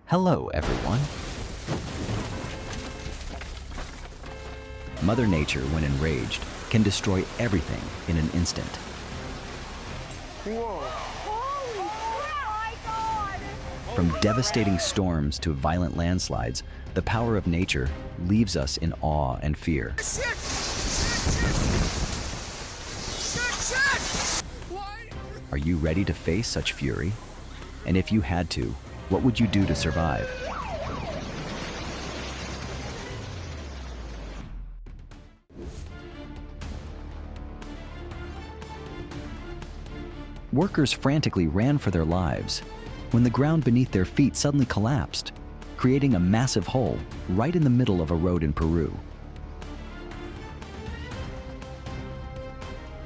Hello, everyone. Mother Nature, when enraged, can destroy everything in an instant. Whoa. Holy crap! From devastating storms to violent landslides, the power of nature leaves us in awe and fear. Shit! Are you ready to face such fury? And if you had to, what would you do to survive? Workers frantically ran for their lives when the ground beneath their feet suddenly collapsed, creating a massive hole right in the middle of a road in Peru.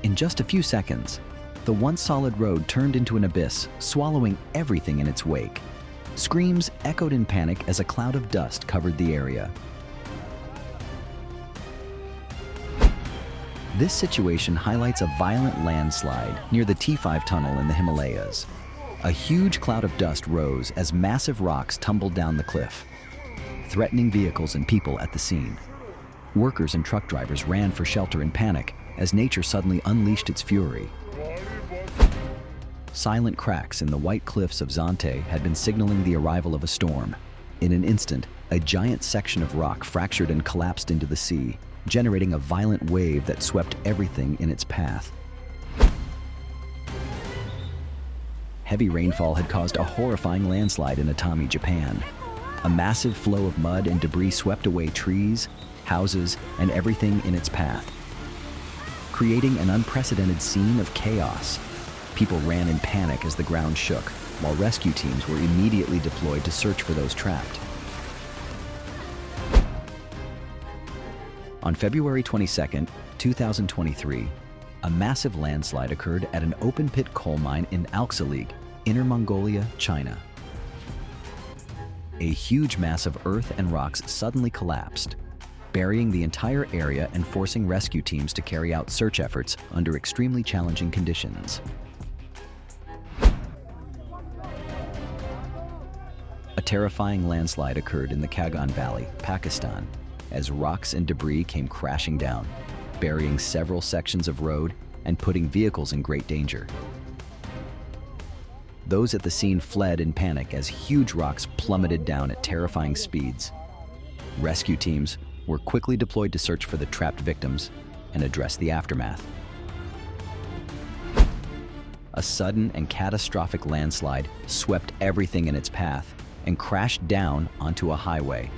In just a few seconds, the once solid road turned into an abyss, swallowing everything in its wake. Screams echoed in panic as a cloud of dust covered the area. This situation highlights a violent landslide near the T5 tunnel in the Himalayas. A huge cloud of dust rose as massive rocks tumbled down the cliff, threatening vehicles and people at the scene. Workers and truck drivers ran for shelter in panic as nature suddenly unleashed its fury. Silent cracks in the white cliffs of Zante had been signaling the arrival of a storm. In an instant, a giant section of rock fractured and collapsed into the sea, generating a violent wave that swept everything in its path. Heavy rainfall had caused a horrifying landslide in Atami, Japan. A massive flow of mud and debris swept away trees, houses, and everything in its path, creating an unprecedented scene of chaos. People ran in panic as the ground shook, while rescue teams were immediately deployed to search for those trapped. On February 22, 2023, a massive landslide occurred at an open-pit coal mine in Alxalig, Inner Mongolia, China. A huge mass of earth and rocks suddenly collapsed, burying the entire area and forcing rescue teams to carry out search efforts under extremely challenging conditions. A terrifying landslide occurred in the Kagan Valley, Pakistan, as rocks and debris came crashing down, burying several sections of road and putting vehicles in great danger. Those at the scene fled in panic as huge rocks plummeted down at terrifying speeds. Rescue teams were quickly deployed to search for the trapped victims and address the aftermath. A sudden and catastrophic landslide swept everything in its path and crashed down onto a highway.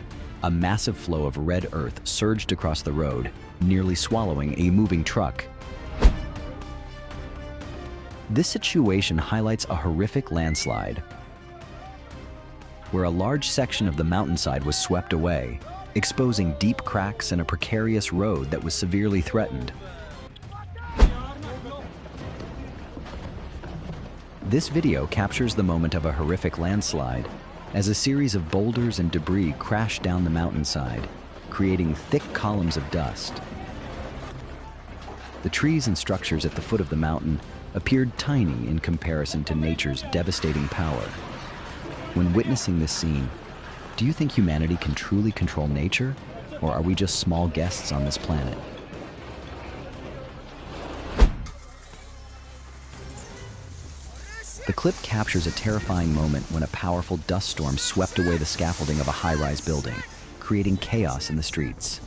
A massive flow of red earth surged across the road, nearly swallowing a moving truck. This situation highlights a horrific landslide, where a large section of the mountainside was swept away, exposing deep cracks and a precarious road that was severely threatened. This video captures the moment of a horrific landslide as a series of boulders and debris crashed down the mountainside, creating thick columns of dust. The trees and structures at the foot of the mountain appeared tiny in comparison to nature's devastating power. When witnessing this scene, do you think humanity can truly control nature, or are we just small guests on this planet? The clip captures a terrifying moment when a powerful dust storm swept away the scaffolding of a high-rise building, creating chaos in the streets.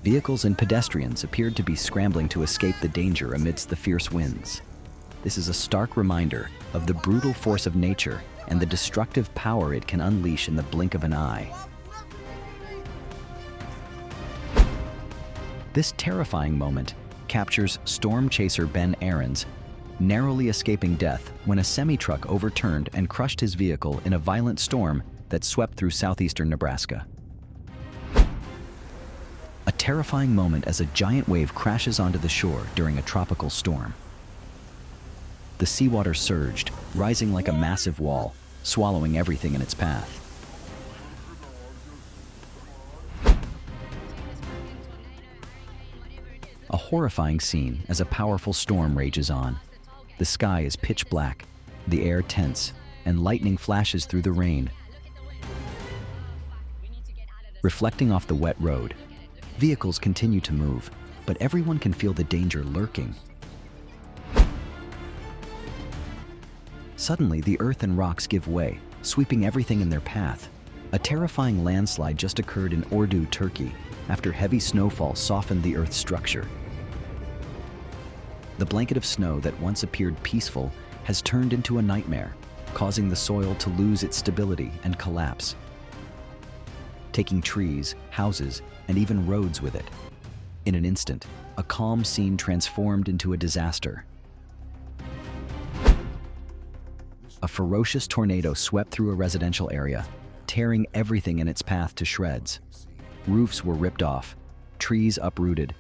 Vehicles and pedestrians appeared to be scrambling to escape the danger amidst the fierce winds. This is a stark reminder of the brutal force of nature and the destructive power it can unleash in the blink of an eye. This terrifying moment captures storm chaser Ben Aaron's narrowly escaping death when a semi-truck overturned and crushed his vehicle in a violent storm that swept through southeastern Nebraska. A terrifying moment as a giant wave crashes onto the shore during a tropical storm. The seawater surged, rising like a massive wall, swallowing everything in its path. A horrifying scene as a powerful storm rages on. The sky is pitch black, the air tense, and lightning flashes through the rain, reflecting off the wet road. Vehicles continue to move, but everyone can feel the danger lurking. Suddenly, the earth and rocks give way, sweeping everything in their path. A terrifying landslide just occurred in Ordu, Turkey, after heavy snowfall softened the earth's structure. The blanket of snow that once appeared peaceful has turned into a nightmare, causing the soil to lose its stability and collapse, taking trees, houses, and even roads with it. In an instant, a calm scene transformed into a disaster. A ferocious tornado swept through a residential area, tearing everything in its path to shreds. Roofs were ripped off, trees uprooted,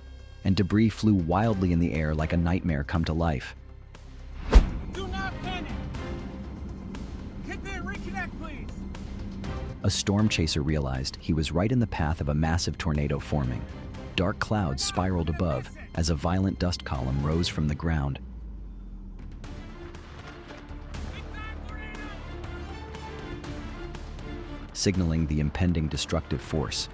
and debris flew wildly in the air like a nightmare come to life. Do not panic! Hit the reconnect, please! A storm chaser realized he was right in the path of a massive tornado forming. Dark clouds spiraled above as a violent dust column rose from the ground. Signaling the impending destructive force.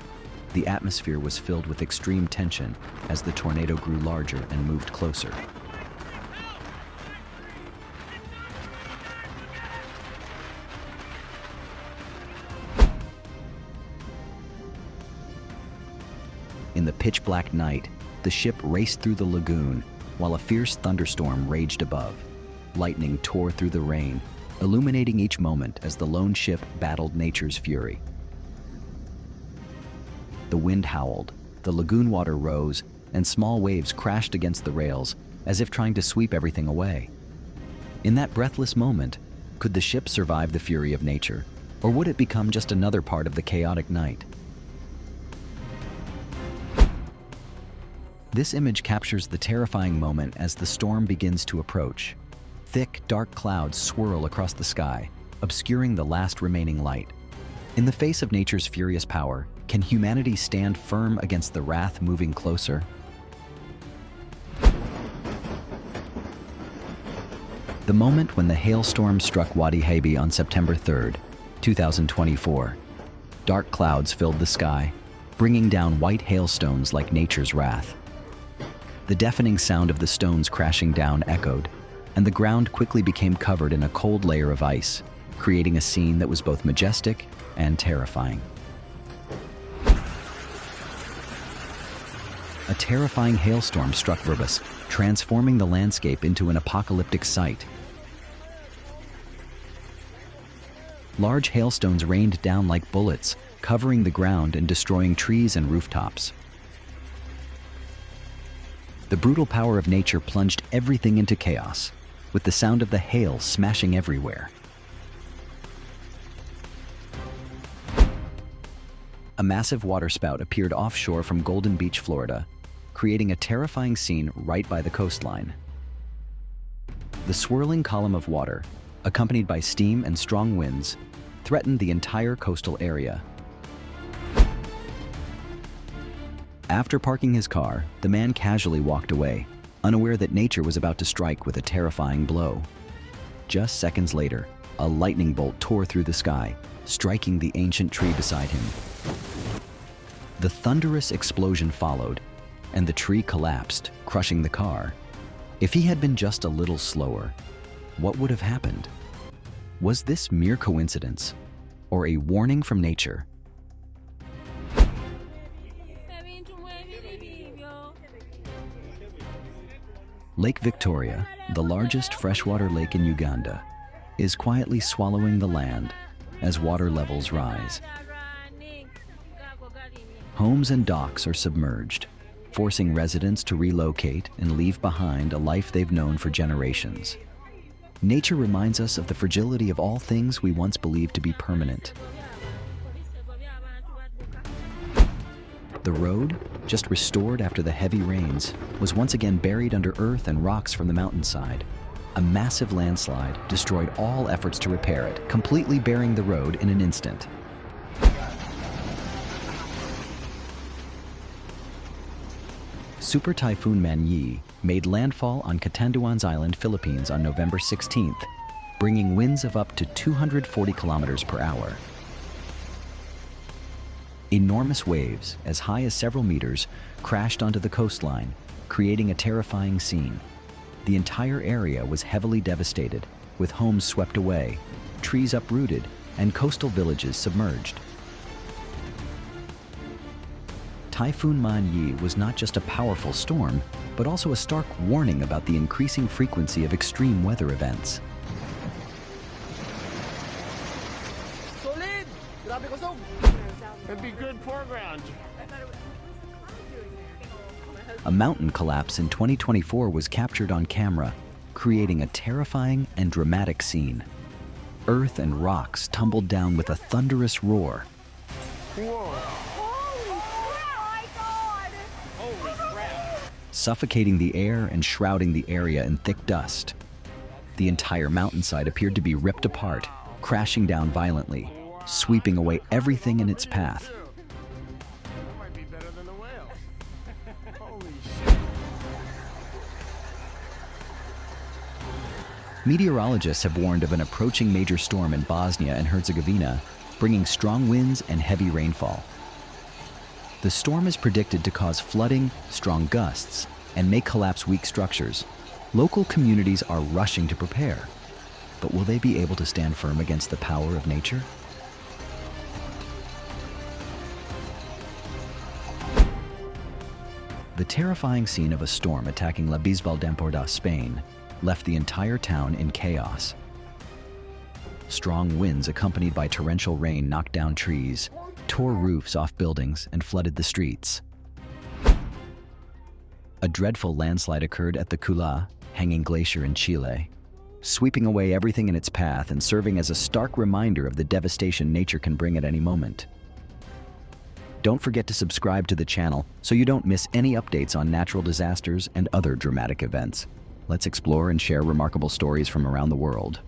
The atmosphere was filled with extreme tension as the tornado grew larger and moved closer. In the pitch-black night, the ship raced through the lagoon while a fierce thunderstorm raged above. Lightning tore through the rain, illuminating each moment as the lone ship battled nature's fury. The wind howled, the lagoon water rose, and small waves crashed against the rails as if trying to sweep everything away. In that breathless moment, could the ship survive the fury of nature, or would it become just another part of the chaotic night? This image captures the terrifying moment as the storm begins to approach. Thick, dark clouds swirl across the sky, obscuring the last remaining light. In the face of nature's furious power, can humanity stand firm against the wrath moving closer? The moment when the hailstorm struck Wadi Habi on September 3rd, 2024. Dark clouds filled the sky, bringing down white hailstones like nature's wrath. The deafening sound of the stones crashing down echoed, and the ground quickly became covered in a cold layer of ice, creating a scene that was both majestic and terrifying. A terrifying hailstorm struck Verbus, transforming the landscape into an apocalyptic sight. Large hailstones rained down like bullets, covering the ground and destroying trees and rooftops. The brutal power of nature plunged everything into chaos, with the sound of the hail smashing everywhere. A massive waterspout appeared offshore from Golden Beach, Florida, creating a terrifying scene right by the coastline. The swirling column of water, accompanied by steam and strong winds, threatened the entire coastal area. After parking his car, the man casually walked away, unaware that nature was about to strike with a terrifying blow. Just seconds later, a lightning bolt tore through the sky, striking the ancient tree beside him. The thunderous explosion followed, and the tree collapsed, crushing the car. If he had been just a little slower, what would have happened? Was this mere coincidence, or a warning from nature? Lake Victoria, the largest freshwater lake in Uganda, is quietly swallowing the land as water levels rise. Homes and docks are submerged, forcing residents to relocate and leave behind a life they've known for generations. Nature reminds us of the fragility of all things we once believed to be permanent. The road, just restored after the heavy rains, was once again buried under earth and rocks from the mountainside. A massive landslide destroyed all efforts to repair it, completely burying the road in an instant. Super Typhoon Manyi made landfall on Catanduanes Island, Philippines on November 16th, bringing winds of up to 240 kilometers per hour. Enormous waves, as high as several meters, crashed onto the coastline, creating a terrifying scene. The entire area was heavily devastated, with homes swept away, trees uprooted, and coastal villages submerged. Typhoon Man Yi was not just a powerful storm, but also a stark warning about the increasing frequency of extreme weather events. Solid! Grabe kusog! It'd be good foreground. A mountain collapse in 2024 was captured on camera, creating a terrifying and dramatic scene. Earth and rocks tumbled down with a thunderous roar, suffocating the air and shrouding the area in thick dust. The entire mountainside appeared to be ripped apart, crashing down violently, sweeping away everything in its path. That might be better than a whale. Holy shit. Meteorologists have warned of an approaching major storm in Bosnia and Herzegovina, bringing strong winds and heavy rainfall. The storm is predicted to cause flooding, strong gusts, and may collapse weak structures. Local communities are rushing to prepare, but will they be able to stand firm against the power of nature? The terrifying scene of a storm attacking La Bisbal d'Empordà, Spain, left the entire town in chaos. Strong winds accompanied by torrential rain knocked down trees, tore roofs off buildings, and flooded the streets. A dreadful landslide occurred at the Cula, hanging glacier in Chile, sweeping away everything in its path and serving as a stark reminder of the devastation nature can bring at any moment. Don't forget to subscribe to the channel so you don't miss any updates on natural disasters and other dramatic events. Let's explore and share remarkable stories from around the world.